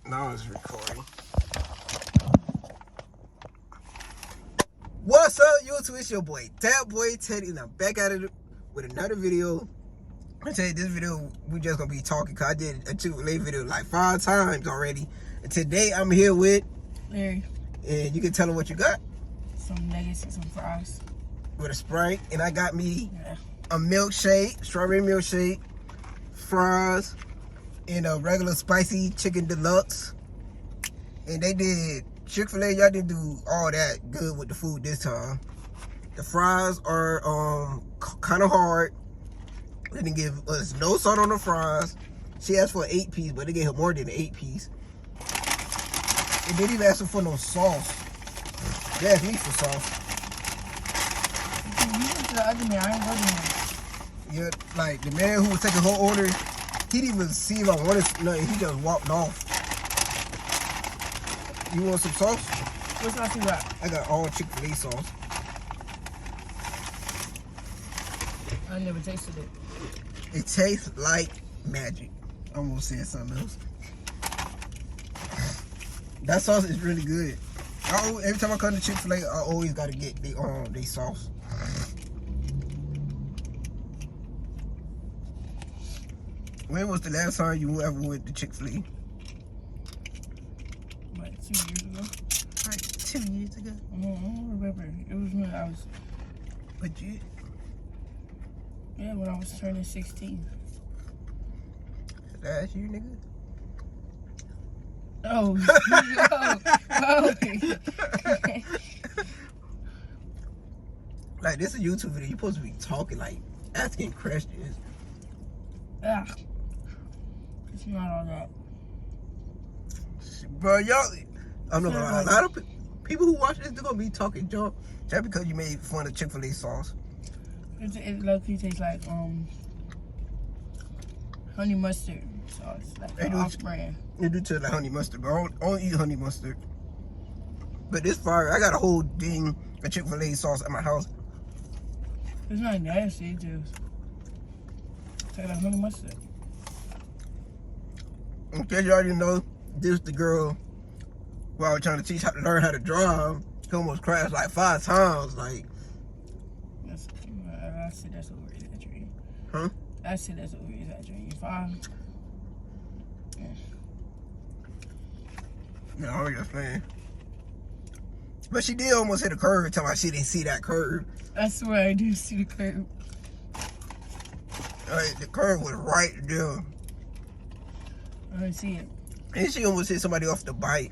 Now it's recording. What's up, YouTube? It's your boy, That Boy Teddy, and I'm back at it with another video. I tell you, this video, we just gonna be talking, because I did a Chick-fil-A video like 5 times already. And today, I'm here with Larry. And you can tell them what you got. Some nuggets and some fries. With a Sprite. And I got me a milkshake, strawberry milkshake, fries, and a regular spicy chicken deluxe. And they did Chick-fil-A, y'all didn't do all that good with the food this time. The fries are kind of hard. They didn't give us no salt on the fries. She asked for an 8-piece, but they gave her more than an 8-piece. And they didn't ask her for no sauce. They asked me for sauce. You went to the other man, I ain't voting Yeah, like the man who was taking her order, he didn't even see if I wanted nothing. He just walked off. You want some sauce? What sauce you got? I got all Chick-fil-A sauce. I never tasted it. It tastes like magic. I almost said something else. That sauce is really good. Every time I come to Chick-fil-A, I always gotta get they sauce. When was the last time you ever went to Chick-fil-A? Like 2 years ago. Like 2 years ago. I don't remember. It was when I was. But you? Yeah, when I was turning 16. That's you, nigga. Oh, Like, this is a YouTube video. You're supposed to be talking, like, asking questions. Yeah. It's not all that. Bro, y'all, I'm not gonna lie. A lot of people who watch this, they're gonna be talking junk just because you made fun of Chick-fil-A sauce. It low-key tastes like honey mustard sauce, like the off-brand. You do taste like honey mustard, but I don't eat honey mustard. But this fire, I got a whole ding of Chick-fil-A sauce at my house. It's not nasty, it just tastes like honey mustard. In case you already know, this is the girl who I was trying to teach how to learn how to drive. She almost crashed like 5 times. Like, I say that's over exaggerating. huh? I say that's over exaggerating. Yeah, I was just playing. But she did almost hit a curve, telling me she didn't see that curve. I swear I do see the curve. Like, the curve was right there. I didn't see it. And she almost hit somebody off the bike.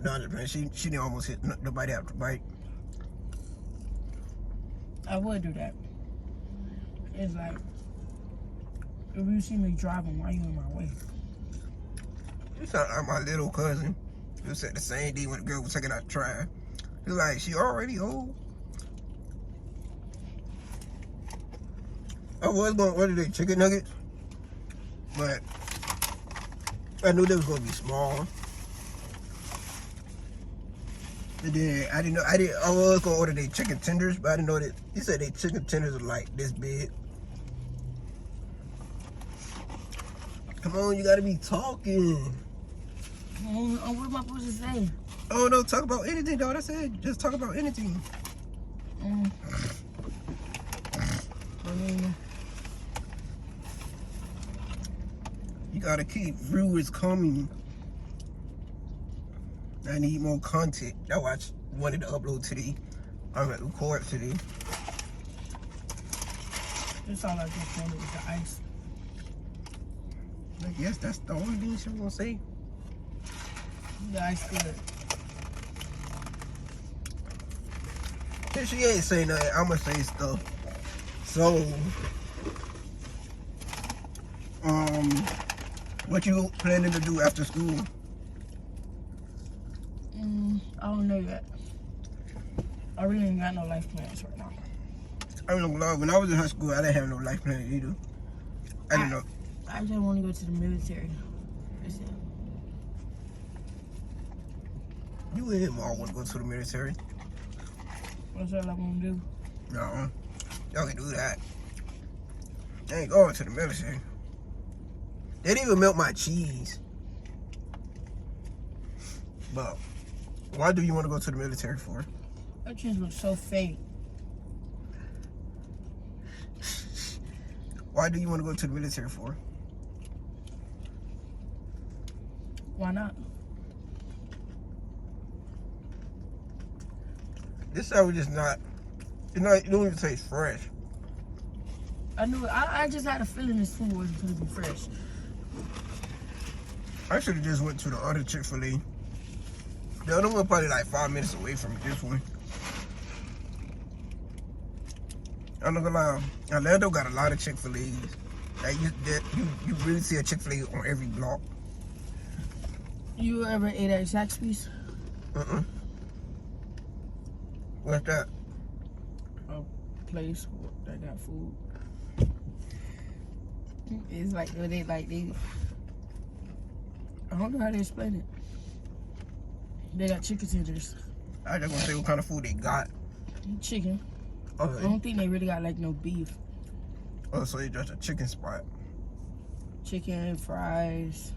No, man, she didn't almost hit nobody off the bike. I would do that. It's like, if you see me driving, why you in my way? You sound like my little cousin. You said the same day when the girl was taking out the trash. He's like, she already old. I was going to order the chicken nuggets, but I knew they was going to be small. And then I was going to order the chicken tenders, but I didn't know that, he said they chicken tenders are like this big. Come on, you got to be talking. What am I supposed to say? Oh, no, talk about anything, dog. I said, just talk about anything. You gotta keep viewers coming. I need more content. That's why I wanted to upload today. I'm gonna record today. That's all I just wanted was the ice. I guess that's the only thing she was gonna say. The ice good. If she ain't say nothing, I'm gonna say stuff. So, what you planning to do after school? I don't know yet. I really ain't got no life plans right now. I don't know, when I was in high school, I didn't have no life plan either. I didn't know. I just want to go to the military. That's it. You and him all want to go to the military. What's that I want to do? No, y'all can do that. They ain't going to the military. They didn't even melt my cheese. But why do you want to go to the military for? That just looks so fake. Why do you want to go to the military for? Why not? This sandwich is not. It don't even taste fresh. I knew it. I just had a feeling this food wasn't going to be fresh. I should have just went to the other Chick-fil-A. The other one probably like 5 minutes away from this one. I'm not gonna lie, Orlando got a lot of Chick-fil-A's. Like you really see a Chick-fil-A on every block. You ever ate at Zaxby's? What's that? A place that got food. It's like they I don't know how to explain it. They got chicken tenders. I just gonna say what kind of food they got. Chicken. I Okay. don't think they really got like no beef. Oh, so it's just a chicken spot. Chicken, fries.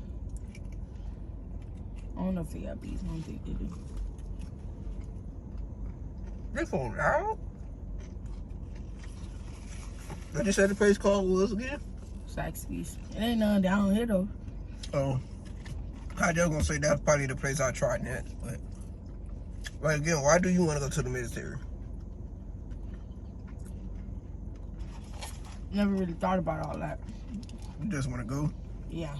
I don't know if they got beef. I don't think they do. This phone loud. What you said the place called was again? Zaxby's. It ain't none down here though. Oh, I just gonna say that's probably the place I tried next. But again, why do you want to go to the military? Never really thought about all that. You just want to go? Yeah.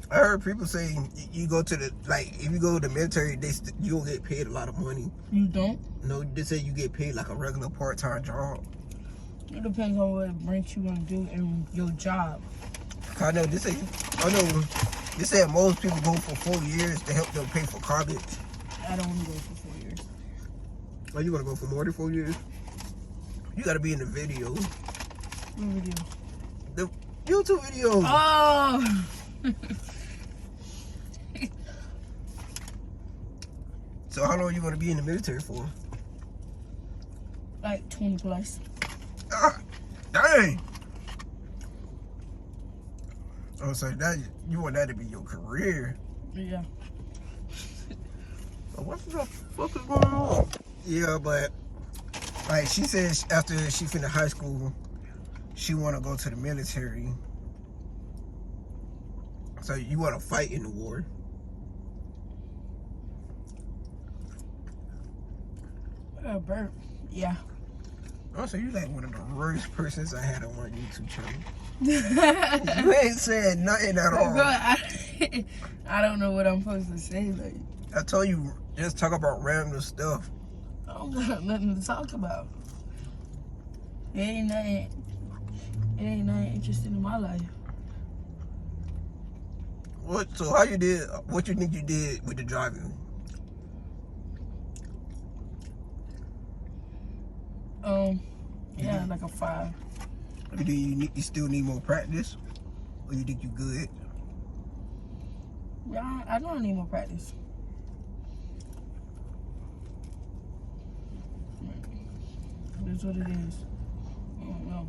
I heard people say you go to the, like, if you go to the military, you don't get paid a lot of money. You don't? No, they say you get paid like a regular part-time job. It depends on what branch you want to do in your job. I know they said most people go for 4 years to help them pay for college. I don't want to go for 4 years. Oh, you want to go for more than 4 years? You got to be in the video. What video? The YouTube videos. Oh! So how long you want to be in the military for? Like 20 plus. Ah, dang. Oh, so that you want that to be your career? Yeah. So what the fuck is going on? Yeah, but like she said, after she finished high school, she want to go to the military. So you want to fight in the war? Burp. Yeah. Oh, so you like one of the worst persons I had on my YouTube channel. You ain't saying nothing at all. Bro, I don't know what I'm supposed to say. Like, I told you, just talk about random stuff. I don't got nothing to talk about. It ain't nothing interesting in my life. What you think you did with the driving? Yeah, like a 5. Do you still need more practice? Or you think you good? Yeah, I don't need more practice. That's what it is. I don't know.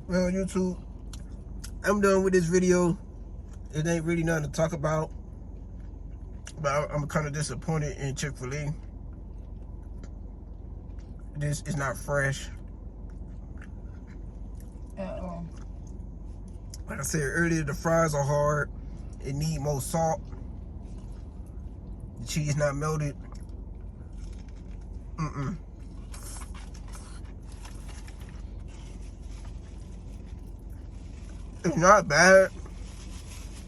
Well, YouTube, I'm done with this video. It ain't really nothing to talk about. But I'm kind of disappointed in Chick-fil-A. This is not fresh. At all. Like I said earlier, the fries are hard. It need more salt. The cheese not melted. It's not bad,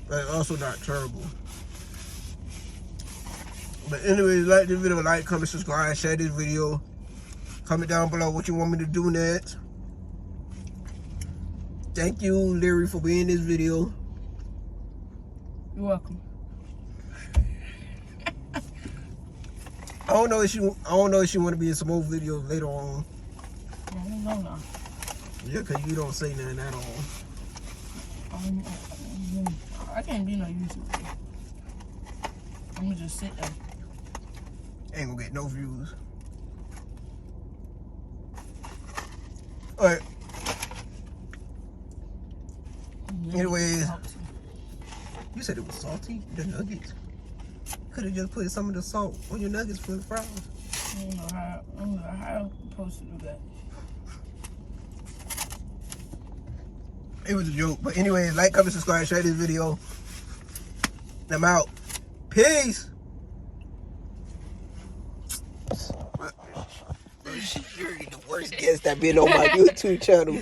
but it's also not terrible. But anyways, like this video, like, comment, subscribe, share this video. Comment down below what you want me to do next. Thank you, Larry, for being in this video. You're welcome. I don't know if she want to be in some more videos later on. I don't know now. Yeah, cause you don't say nothing at all. I can't be no YouTuber. I'm gonna just sit there. Ain't gonna get no views. Alright. Anyways, you said it was salty, the nuggets. could have just put some of the salt on your nuggets for the fries. I don't know how I'm supposed to do that. It was a joke. But anyways, like, comment, subscribe, share this video. And I'm out. Peace. You're the worst guest I've been on my YouTube channel.